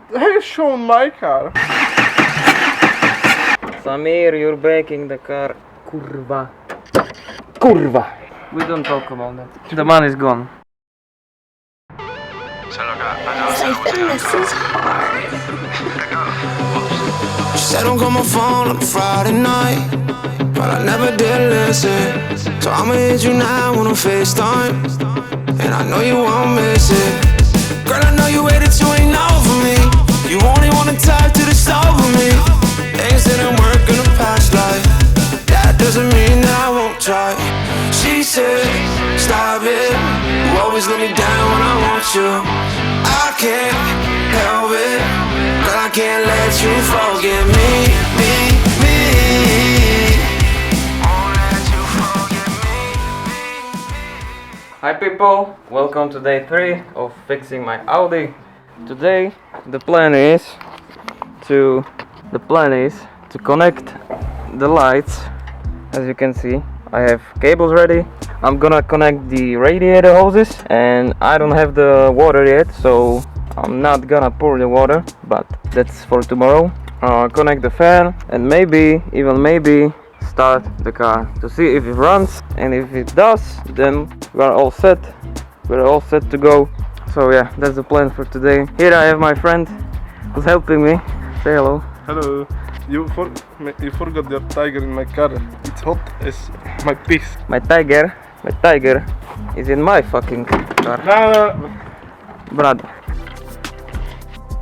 Hey, show my car. Samir, you're breaking the car. Kurva. Kurva. We don't talk about that. The money is gone. This is hard. She said don't call my phone on a Friday night, but I never did listen. So I'ma hit you now on a FaceTime, and I know you won't miss it. Girl, I know you waited till ain't know for me. You only wanna talk to the stove with me. Things didn't work in the past life. That doesn't mean that I won't try. She said, stop it. You always let me down when I want you. I can't help it, but I can't let you forget me. Won't let you forget me. Hi people, welcome to day 3 of fixing my Audi. Today the plan is to connect the lights. As you can see, I have cables ready. I'm gonna connect the radiator hoses, and I don't have the water yet, so I'm not gonna pour the water, but that's for tomorrow. Connect the fan and maybe start the car to see if it runs, and if it does, then we're all set to go. So yeah, that's the plan for today. Here I have my friend who's helping me. Say hello. Hello. You forgot your tiger in my car. It's hot as my piss. My tiger is in my fucking car. No.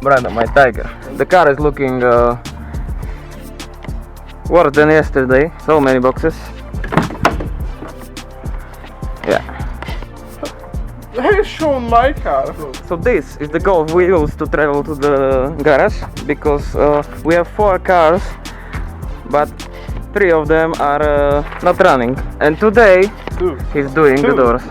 Brother, my tiger. The car is looking worse than yesterday. So many boxes. Yeah. Hey, show my car. So this is the Golf we use to travel to the garage, because we have 4 cars, but 3 of them are not running. And today Two. he's doing the Two. doors.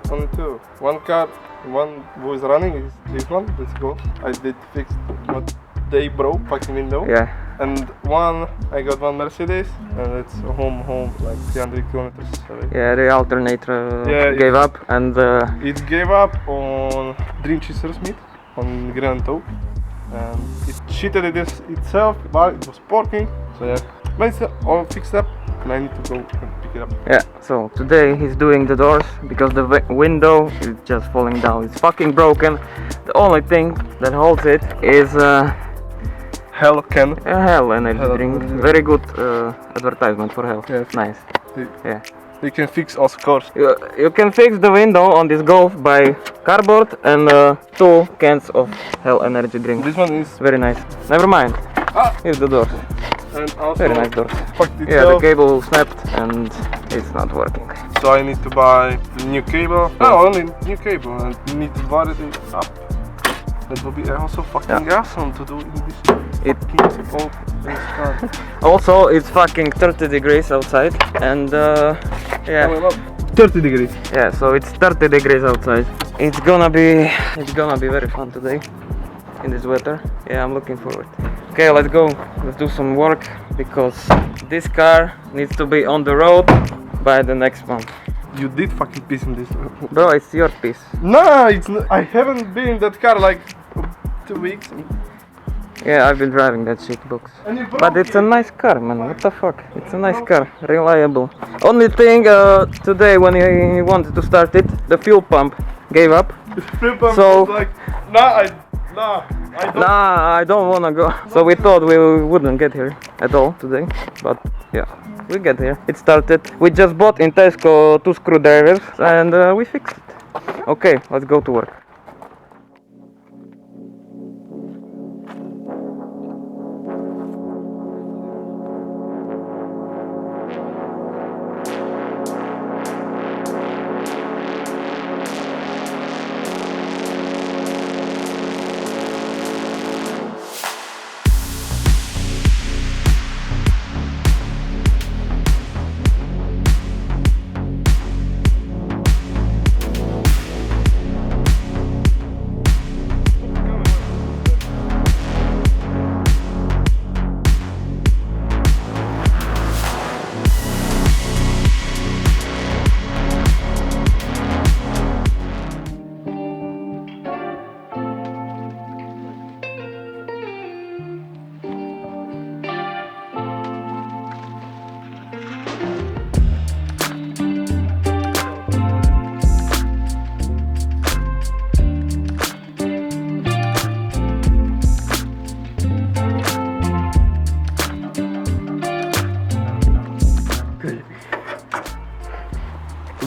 Only 2. One car, one was running. Is this one? Let's go. I did fix what they broke, fucking window. Yeah. And one, I got one Mercedes, and it's home, like 300 kilometers away. Yeah, the alternator Yeah, gave up, and It gave up on Dream Chaser Smith on Grand Oak, and it cheated itself, but it was working. So yeah, but it's all fixed up, and I need to go and pick it up. yeah. So today he's doing the doors because the window is just falling down. It's fucking broken. The only thing that holds it is Hell can. Hell energy Hell drink. energy. Very good advertisement for Hell. Yes. Nice. Yeah. They can fix all scores. You can fix the window on this Golf by cardboard and 2 cans of Hell energy drink. This one is Very nice. Never mind. Here's the doors. and also Very nice doors. fucked Yeah, the itself. cable snapped and it's not working. So I need to buy a new cable. No, only new cable, and need to wire it up. That will be also fucking awesome to do in this fucking old car. Also, it's fucking 30 degrees outside, and yeah, 30 degrees. yeah. So it's 30 degrees outside. It's gonna be very fun today in this weather. Yeah, I'm looking forward. Okay, let's go. Let's do some work, because this car needs to be on the road by the next month. You did fucking piss in this. Bro, it's your piece. No, it's not. I haven't been in that car like 2 weeks. Yeah, I've been driving that shit box. And you broke But it's a it. nice car, man. What the fuck? It's a nice car, reliable. Only thing, today when he wanted to start it, the fuel pump gave up. Flip pump So- was like, I don't. Nah, I don't wanna go. So we thought we wouldn't get here at all today, but yeah, we get here. It started. We just bought in Tesco 2 screwdrivers, and we fixed it. Okay, let's go to work.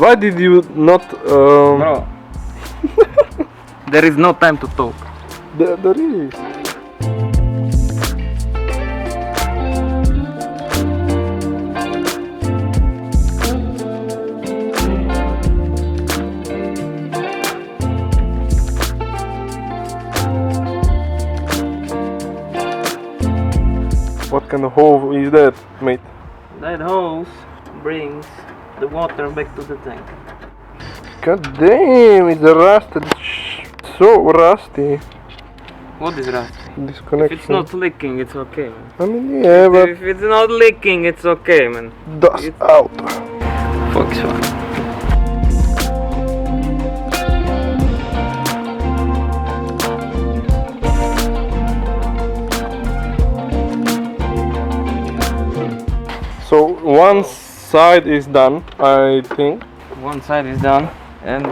Why did you not? Bro, there is no time to talk. There is. What kind of hole is that, mate? That hose brings the water back to the tank. God damn, it's rusted. So rusty. What is rust? This If connection. it's not leaking, it's okay, man. I mean, yeah, but If it's not leaking, it's okay, man. dust it's- out. Volkswagen. So one side is done, I think. One side is done, and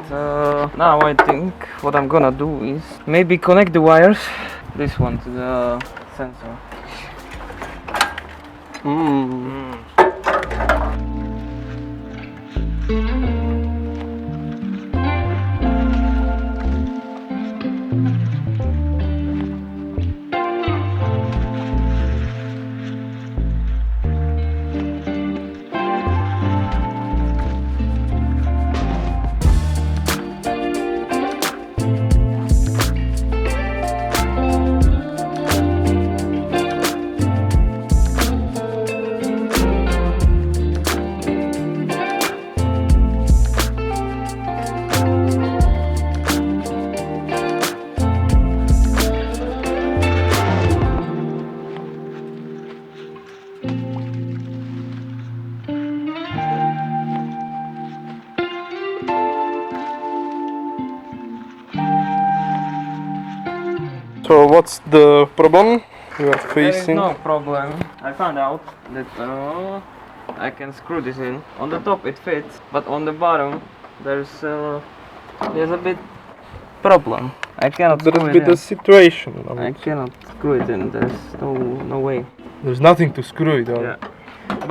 now I think what I'm gonna do is maybe connect the wires, this one to the sensor. So what's the problem you are There is facing? no problem. I found out that I can screw this in. On the top it fits, but on the bottom there's a bit problem. I cannot There screw is it bit in. a situation. I cannot screw it in. There's no way. There's nothing to screw it on. Yeah.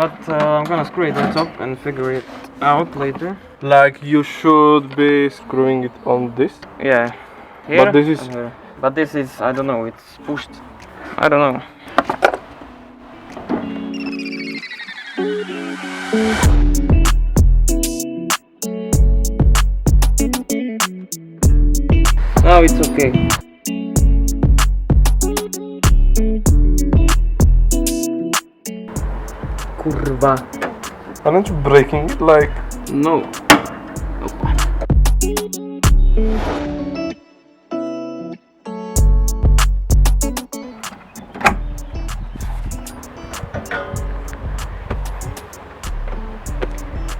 But I'm gonna screw it on top and figure it out later. Like you should be screwing it on this. Yeah. Here But this is- and here. But this is, I don't know, it's pushed. I don't know. Now it's okay. Kurwa. Aren't you breaking it? Like No.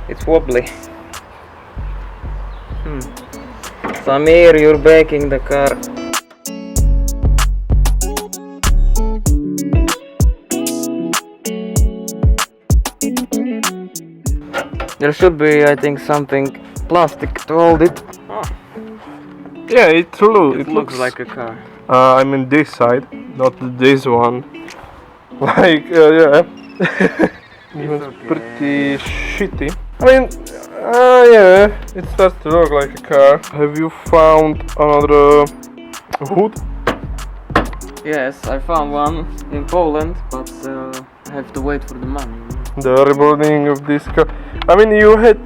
It's wobbly. Samir, you're breaking the car. There should be, I think, something plastic to hold it. yeah, it Looks like a car. I mean this side, not this one. Like yeah, it was okay. pretty shitty. I mean, yeah, it starts to look like a car. Have you found another hood? Yes, I found one in Poland, but I have to wait for the money. The rebuilding of this car. I mean, you had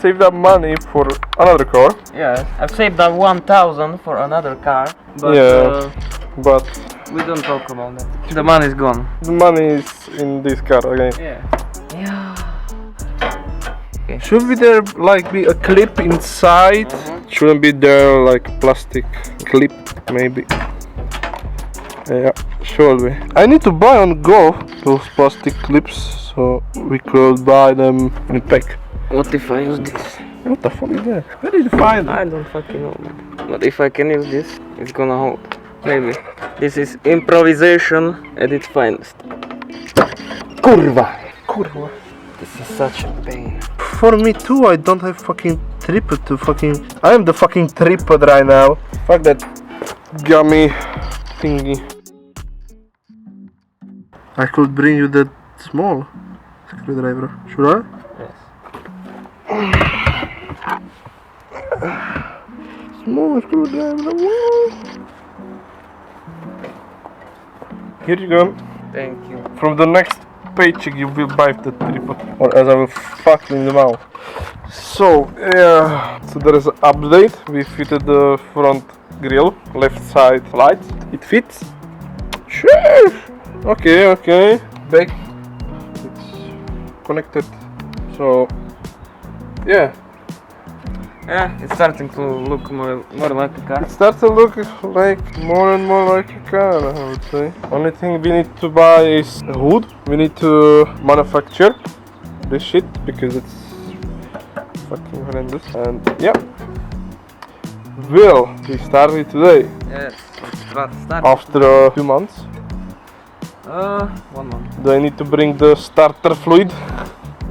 saved up money for another car. Yeah, I've saved up 1,000 for another car, but Yeah. But we don't talk about that. The money is gone. the money is in this car again. Yeah. Yeah. Should be there like be a clip inside? Shouldn't be there like plastic clip maybe. Yeah, should be. I need to buy on Go those plastic clips so we could buy them in a pack. What if I use this? What the fuck is that? Where did you find it? I don't fucking know, man. But if I can use this, it's gonna hold. Maybe. This is improvisation at its finest. Kurwa! Kurwa. This is such a pain. For me too, I don't have fucking tripod to fucking... I am the fucking tripod right now. Fuck that gummy thingy. I could bring you that small screwdriver. Should I? Yes. No screwdriver. Here you go. Thank you. From the next paycheck you will buy the tripod, or as I will fuck you in the mouth. So so there is an update. We fitted the front grille, left side lights. It fits. Sure. Okay. Back. It's connected. So yeah. Yeah, it's starting to look more like a car. It starts to look like more and more like a car, I would say. Only thing we need to buy is a hood. We need to manufacture this shit because it's fucking horrendous. And yeah, will we started today Yes, let's start. after a few months. 1 month. Do I need to bring the starter fluid?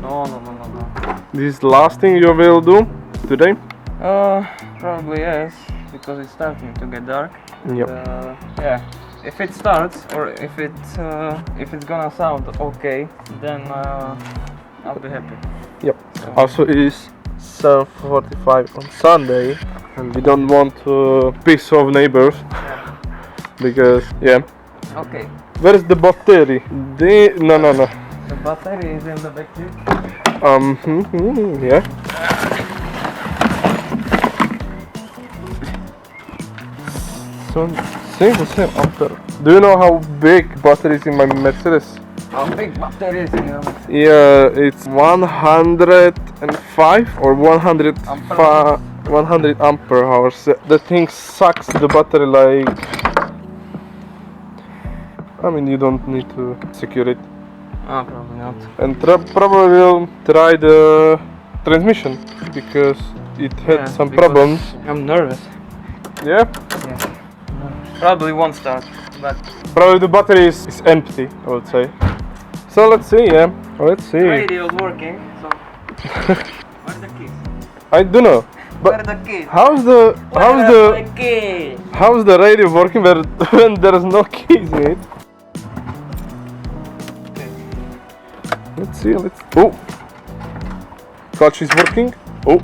No. This is the last thing you will do today. Probably yes, because it's starting to get dark. Yep. Yeah, if it starts or if it's gonna sound okay, then I'll be happy. Yep. Also, it is 7:45 on Sunday, and we don't want to piss off neighbors because yeah. Okay. Where is the battery? No. The battery is in the back seat. Yeah. So, same ampere. Do you know how big battery is in my Mercedes? How big battery is in your Mercedes? Yeah, it's 105 or 100 ampere hours. The thing sucks the battery like. I mean, you don't need to secure it. Probably not. And probably will try the transmission because it had some because problems. I'm nervous. Yeah, Probably won't start, but probably the battery is empty, I would say. So let's see, yeah. Let's see. radio is working. So where's the keys? I don't know. Where are But the keys? how's the radio working when there's no keys in it? Let's see. Oh, clutch is working. Oh,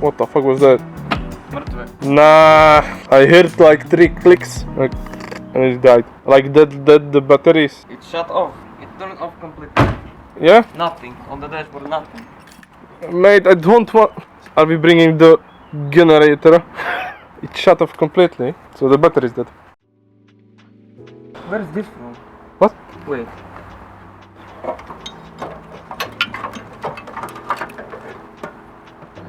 what the fuck was that? Nah, I heard like 3 clicks and it died. Like that the batteries. It shut off. It turned off completely. Yeah, Nothing on the dashboard. Nothing. mate. I don't want. Are we bringing the generator? It shut off completely. So the battery is dead. Where is this from? What? Wait.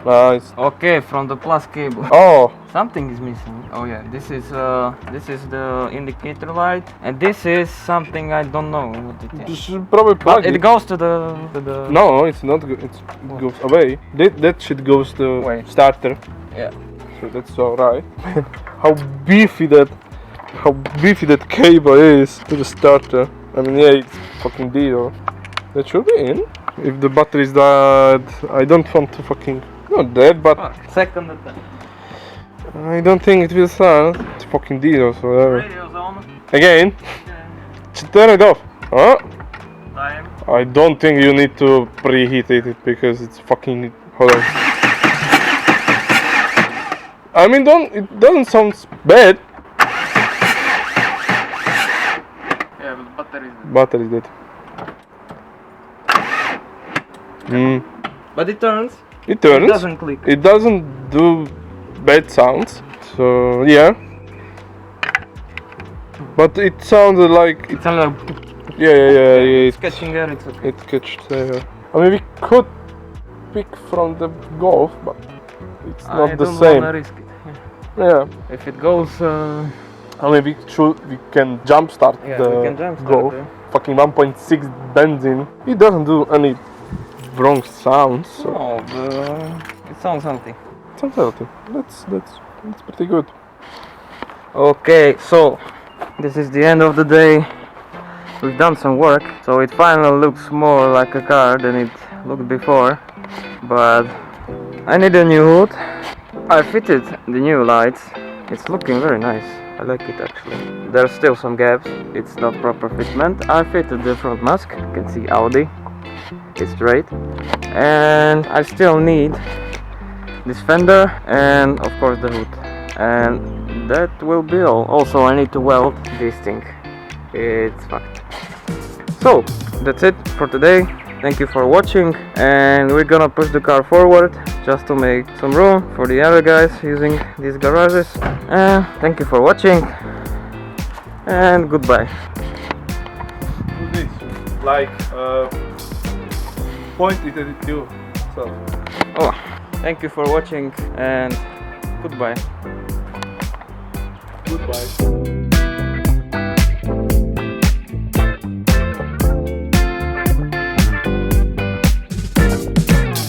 Nice. Okay, from the plus cable. Oh, Something is missing. Oh yeah, this is the indicator light, and this is something I don't know what it you is. should probably plug But it goes to the No, it's not good. It goes away. That shit goes to Away. starter. Yeah. So that's alright. how beefy that cable is to the starter. I mean, yeah, it's fucking deal. That should be in. If the battery is dead, I don't want to fucking not dead, but Second attempt. I don't think it will start. It's fucking deal, so whatever. Radio's on. Again, turn it off. Huh? Time. I don't think you need to preheat it because it's fucking. Hold on. I mean, it doesn't sound bad. Yeah, but the battery is dead. Battery dead. But it turns. It turns. It doesn't click. It doesn't do bad sounds. So yeah. But it sounded like. It's like Yeah. it's catching air. It's okay. It catched there. I mean, we could pick from the Golf, but it's not I the don't same. wanna risk it. Yeah. If it goes, I mean, we can jumpstart yeah, the we can jump start Golf. it. Fucking 1.6 benzene. It doesn't do any wrong sounds. So No, it sounds healthy. sounds healthy. That's pretty good. Okay, so this is the end of the day. We've done some work, so it finally looks more like a car than it looked before. But I need a new hood. I fitted the new lights. It's looking very nice. I like it actually. There's still some gaps. It's not proper fitment. I fitted the front mask. You can see Audi. It's straight. And I still need this fender, and of course the hood. And that will be all. Also, I need to weld this thing. It's fucked. So that's it for today. Thank you for watching, and we're gonna push the car forward just to make some room for the other guys using these garages. Thank you for watching, and goodbye. Do this, like point it at you. So. Oh, thank you for watching, and goodbye. Goodbye.